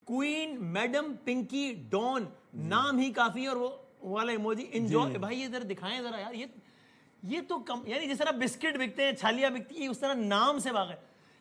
Queen, madam, Pinky, don, नाम ही काफी है। और वो वाला इमोजी एंजॉय। भाई ये जरा दिखाएं जरा यार, ये तो कम, यानी जिस तरह बिस्किट बिकते हैं, छालियां बिकती है, उस तरह नाम से भागे।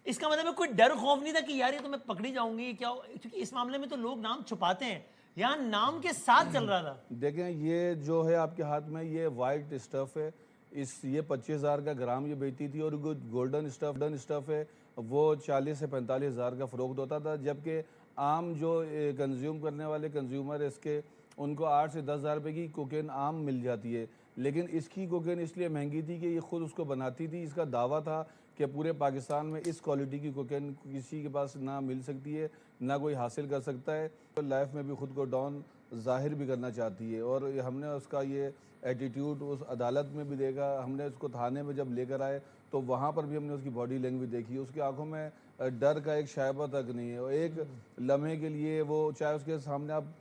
इसका मतलब है कोई डर खौफ नहीं था कि यार ये तो मैं पकड़ी जाऊंगी क्या, क्योंकि इस मामले में तो लोग नाम छुपाते हैं, यहाँ नाम के साथ चल रहा था। देखें, ये जो है आपके हाथ में, ये वाइट स्टफ है, ये 25,000 का ग्राम ये बेचती थी। और गोल्डन स्टफ है, वो 40 से 45,000 का फ़रोख्त होता था। जबकि आम जो कंज्यूम करने वाले कंज्यूमर इसके, उनको 8 से 10,000 रुपये की कोकेन आम मिल जाती है। लेकिन इसकी कोकेन इसलिए महंगी थी कि ये खुद उसको बनाती थी। इसका दावा था कि पूरे पाकिस्तान में इस क्वालिटी की कोकेन किसी के पास ना मिल सकती है, ना कोई हासिल कर सकता है। तो लाइफ में भी ख़ुद को डॉन ज़ाहिर भी करना चाहती है। और हमने उसका ये एटीट्यूड उस अदालत में भी देखा। हमने उसको थाने में जब लेकर आए तो वहाँ पर भी हमने उसकी बॉडी लैंग्वेज देखी। उसकी आंखों में डर का एक शायबा तक नहीं है। और एक लम्हे के लिए वो, चाहे उसके सामने आप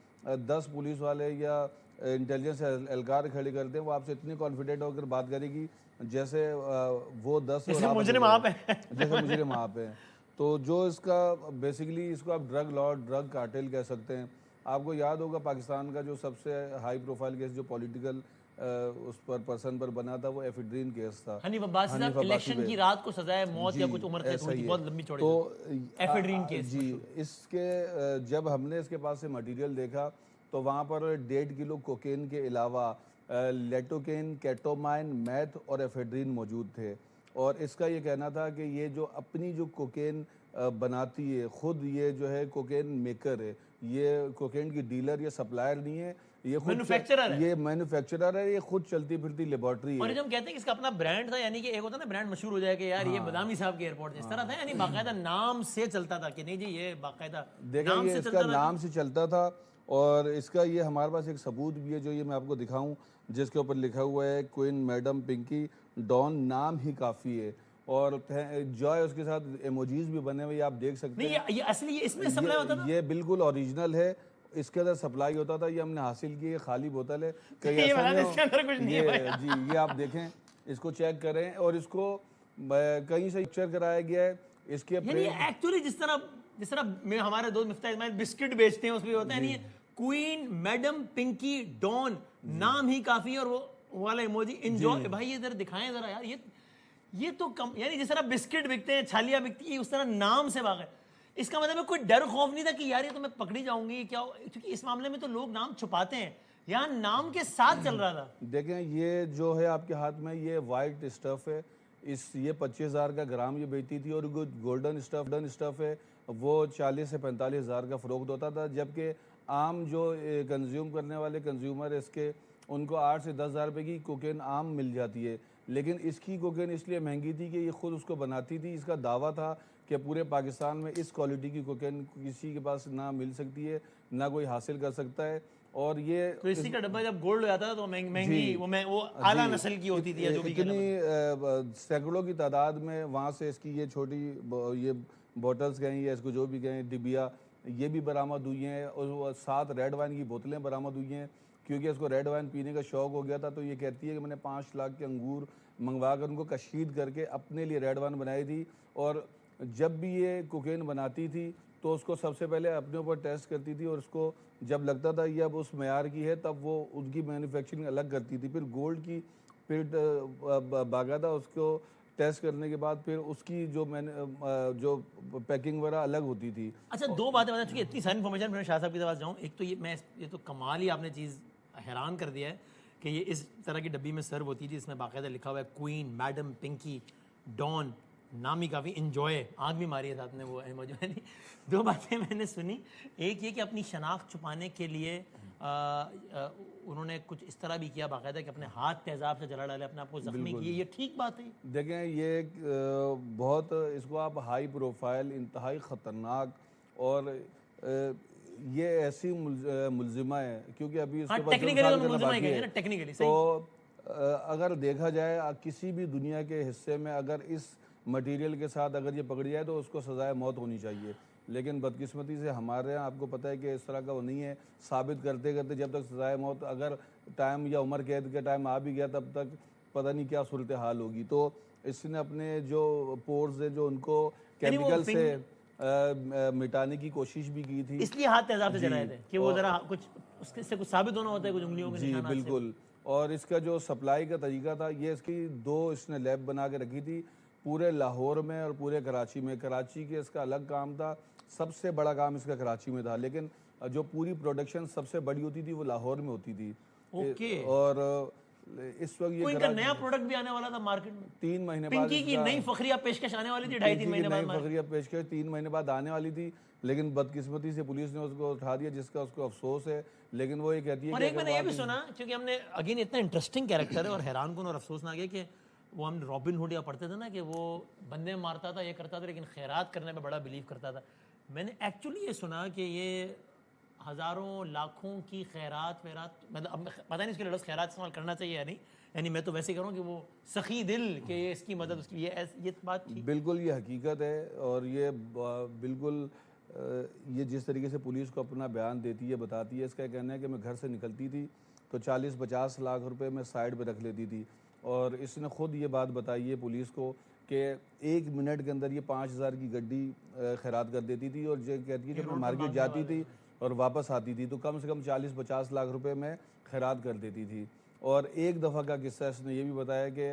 10 पुलिस वाले या इंटेलिजेंस एहलकार खड़े करते हैं, वो आपसे इतनी कॉन्फिडेंट होकर बात करेगी जैसे वो 10 जैसे मुजरिम आप हैं। जैसे मुजरिम आप हैं। तो जो इसका बेसिकली, इसको आप ड्रग लॉर्ड, ड्रग कार्टेल कह सकते हैं। आपको याद होगा पाकिस्तान का जो सबसे हाई प्रोफाइल केस जो पॉलिटिकल उस पर पर्सन पर बना था, वो एफिड्रीन केस था। हनीफ अब्बासी साहब, इलेक्शन की रात को सजाए मौत या कुछ उम्र कैद हुई थी, बहुत लंबी चौड़ी। तो एफिड्रीन केस जी, इसके जब हमने इसके पास से मटेरियल देखा तो वहाँ पर 1.5 किलो कोकेन के अलावा लेटोकेन, केटोमाइन, मैथ और एफेड्रीन मौजूद थे। और इसका ये कहना था कि ये जो अपनी जो कोकेन बनाती है, खुद ये जो है कोकेन मेकर है, ये कोकेन की डीलर या सप्लायर नहीं है, ये खुद मैन्युफैक्चरर है। ये मैन्युफैक्चरर है, ये खुद चलती फिरती लेबोरेटरी और है। जब कहते हैं कि इसका अपना ब्रांड था, यानी कि एक होता है ना ब्रांड मशहूर हो जाए कि यार ये बदामी साहब के एयरपोर्ट इस तरह था, यानी बाकायदा नाम से चलता था कि नहीं जी ये बाकायदा देखा, ये इसका नाम से चलता था। और इसका ये हमारे पास एक सबूत भी है जो ये मैं आपको दिखाऊं, जिसके ऊपर लिखा हुआ है क्वीन, मैडम, पिंकी, डॉन, नाम ही काफ़ी है। और जॉय उसके साथ इमोजीज भी बने हुए, आप देख सकते हैं। ये असली, ये इसमें सप्लाई होता था, ये बिल्कुल ओरिजिनल है, इसके अंदर सप्लाई होता था। ये हमने हासिल की, ये खाली बोतल है। कहीं ये ऐसा वाला नहीं इसके अंदर कुछ नहीं है भाई। जी, ये आप देखें, इसको चेक करें। और इसको कहीं से पिक्चर कराया गया है इसके। यानी एक्चुअली जिस तरह में हमारे दोस्त मिफ्ताह इस्माइल बिस्किट बेचते हैं, उसमें होता है नहीं, क्वीन, मैडम, पिंकी, डॉन, नाम ही काफी है। और वो वाला इमोजी एंजॉय। भाई ये जरा दिखाएं जरा यार, ये तो कम, यानी जिस तरह बिस्किट बिकते हैं, छालियां बिकती है, उस तरह नाम से भागे। इसका मतलब है कोई डर खौफ नहीं था कि यार ये तो मैं पकड़ी जाऊंगी क्या, क्योंकि इस मामले में तो लोग नाम छुपाते हैं, यहाँ नाम के साथ चल रहा था। देखें, ये जो है आपके हाथ में, ये वाइट स्टफ है, ये 25,000 का ग्राम ये बेचती थी। और गोल्डन स्टफ है, वो 40 से 45,000 का फ़रोख्त होता था। जबकि आम जो कंज्यूम करने वाले कंज्यूमर इसके, उनको 8 से 10,000 रुपये की कोकेन आम मिल जाती है। लेकिन इसकी कोकेन इसलिए महंगी थी कि ये खुद उसको बनाती थी। इसका दावा था कि पूरे पाकिस्तान में इस क्वालिटी की कोकेन किसी के पास ना मिल सकती है, ना कोई हासिल कर सकता है। और ये तो इसी का डब्बा जब गोल्ड हो जाता था तो महंगी, वो आला नस्ल की होती थी, जो भी सैकड़ों की तादाद में वहाँ से इसकी ये छोटी ये बॉटल्स गई, या इसको जो भी गए डिबिया, ये भी बरामद हुई हैं। और 7 रेड वाइन की बोतलें बरामद हुई हैं, क्योंकि इसको रेड वाइन पीने का शौक़ हो गया था। तो ये कहती है कि मैंने 5 लाख के अंगूर मंगवा कर उनको कशीद करके अपने लिए रेड वाइन बनाई थी। और जब भी ये कोकेन बनाती थी तो उसको सबसे पहले अपने ऊपर टेस्ट करती थी। और उसको जब लगता था ये अब उस मेयार की है, तब वो उनकी मैन्युफैक्चरिंग अलग करती थी। फिर गोल्ड की, फिर बाकायदा उसको टेस्ट करने के बाद फिर उसकी जो पैकिंग वगैरह अलग होती थी। अच्छा, दो बातें बता चुकी, इतनी सारी इन्फॉर्मेशन मैं शाह साहब की पास जाऊँ। एक तो ये तो कमाल ही आपने चीज़ हैरान कर दिया है कि ये इस तरह की डब्बी में सर्व होती थी, इसमें बाकायदा लिखा हुआ है क्वीन, मैडम, पिंकी, डॉन, नाम ही काफ़ी, एंजॉय, आँख भी मारी है साथ में वो इमोजी। यानी दो बातें मैंने सुनी, एक ये कि अपनी शनाख्त छुपाने के लिए उन्होंने कुछ इस तरह भी किया बाकायदा कि अपने हाथ तेजाब से जला डाले, अपने आप को जख्मी किए। ये ठीक बात है? देखें, ये बहुत, इसको आप हाई प्रोफाइल, इंतहाई ख़तरनाक, और ये ऐसी मुलजिमा है क्योंकि अभी इसके पास टेक्निकली तो अगर देखा जाए किसी भी दुनिया के हिस्से में अगर इस मटेरियल के साथ अगर ये पकड़ी जाए तो उसको सजाए मौत होनी चाहिए। लेकिन बदकिस्मती से हमारे यहाँ आपको पता है कि इस तरह का वो नहीं है। साबित करते करते जब तक सजाए मौत, अगर टाइम या उम्र कैद का टाइम आ भी गया, तब तक पता नहीं क्या सूरत हाल होगी। तो इसने अपने जो पोर्स है, जो उनको केमिकल से मिटाने की कोशिश भी की थी। इसलिए हाथ तेजाब से जलाए थे कि वो जरा कुछ उसके से कुछ साबित होना होता है, कुछ उंगलियों के जी निशानात से। बिल्कुल। और इसका जो सप्लाई का तरीका था, ये इसकी दो इसने लैब बना के रखी थी पूरे लाहौर में और पूरे कराची में। कराची के इसका अलग काम था, सबसे बड़ा काम इसका कराची में था, लेकिन जो पूरी प्रोडक्शन सबसे बड़ी होती थी वो लाहौर में होती थी। ओके। और इस वक्त ये कोई इनका नया प्रोडक्ट भी आने वाला था मार्केट में, 3 महीने बाद पिंकी की इसका- नई फखरिया पेशकश आने वाली थी 2.5-3 महीने बाद मार्केट। फखरिया पेशकश 3 महीने बाद आने वाली थी, लेकिन बदकिस्मती से पुलिस ने उसको उठा दिया, जिसका उसको अफसोस है। लेकिन वो ये कहती है और कि एक अगर मैंने वो ये भी आदमी- सुना, क्योंकि हमने अगेन इतना इंटरेस्टिंग कैरेक्टर है और हैरानकुन और अफसोसनाक है कि वो हम रॉबिन हुड या पढ़ते थे ना कि वो बंदे मारता था, ये करता था, लेकिन खैरात करने में बड़ा बिलीव करता था। मैंने एक्चुअली ये सुना कि ये हज़ारों लाखों की खैरात वैरात, मतलब अब पता नहीं इसके लिए लफ्ज़ खैरात इस्तेमाल करना चाहिए या नहीं, यानी मैं तो वैसे ही करूँ कि वो सखी दिल के ये इसकी मदद उसकी ये बात थी। बिल्कुल ये हकीकत है। और ये बिल्कुल ये जिस तरीके से पुलिस को अपना बयान देती है, बताती है, इसका कहना है कि मैं घर से निकलती थी तो 40-50 लाख रुपए मैं साइड पे रख लेती थी। और इसने ख़ुद ये बात बताई है पुलिस को कि 1 मिनट के अंदर ये 5,000 की गड्डी खैरात कर देती थी। और ये कहती है कि मैं मार्केट जाती थी और वापस आती थी तो कम से कम 40-50 लाख रुपए में खैरात कर देती थी। और एक दफ़ा का किस्सा इसने ये भी बताया कि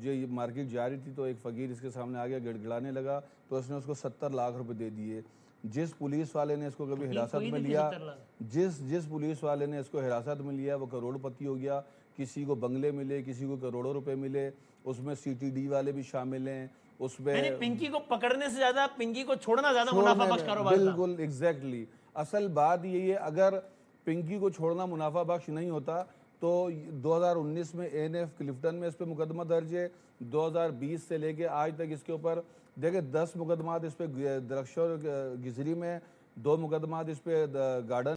जो ये मार्केट जा रही थी तो एक फ़कीर इसके सामने आ गया, गिड़गिड़ाने लगा, तो इसने उसको 70 लाख रुपए दे दिए। जिस पुलिस वाले ने इसको कभी हिरासत में लिया, जिस पुलिस वाले ने इसको हिरासत में लिया वो करोड़पति हो गया। किसी को बंगले मिले, किसी को करोड़ों रुपए मिले, उसमें CTD वाले भी शामिल हैं। उसमें पिंकी को पकड़ने से ज्यादा पिंकी को छोड़ना ज्यादा मुनाफा बख्श कारोबार था। बिल्कुल एग्जैक्टली। असल बात यही है, अगर पिंकी को छोड़ना मुनाफा बख्श नहीं होता तो 2019 में ANF क्लिफ्टन में इस पर मुकदमा दर्ज है। 2020 से लेके आज तक इसके ऊपर देखिए 10 मुकदमात इस पर दरख्शर गिजरी में, 2 मुकदमात इस पर गार्डन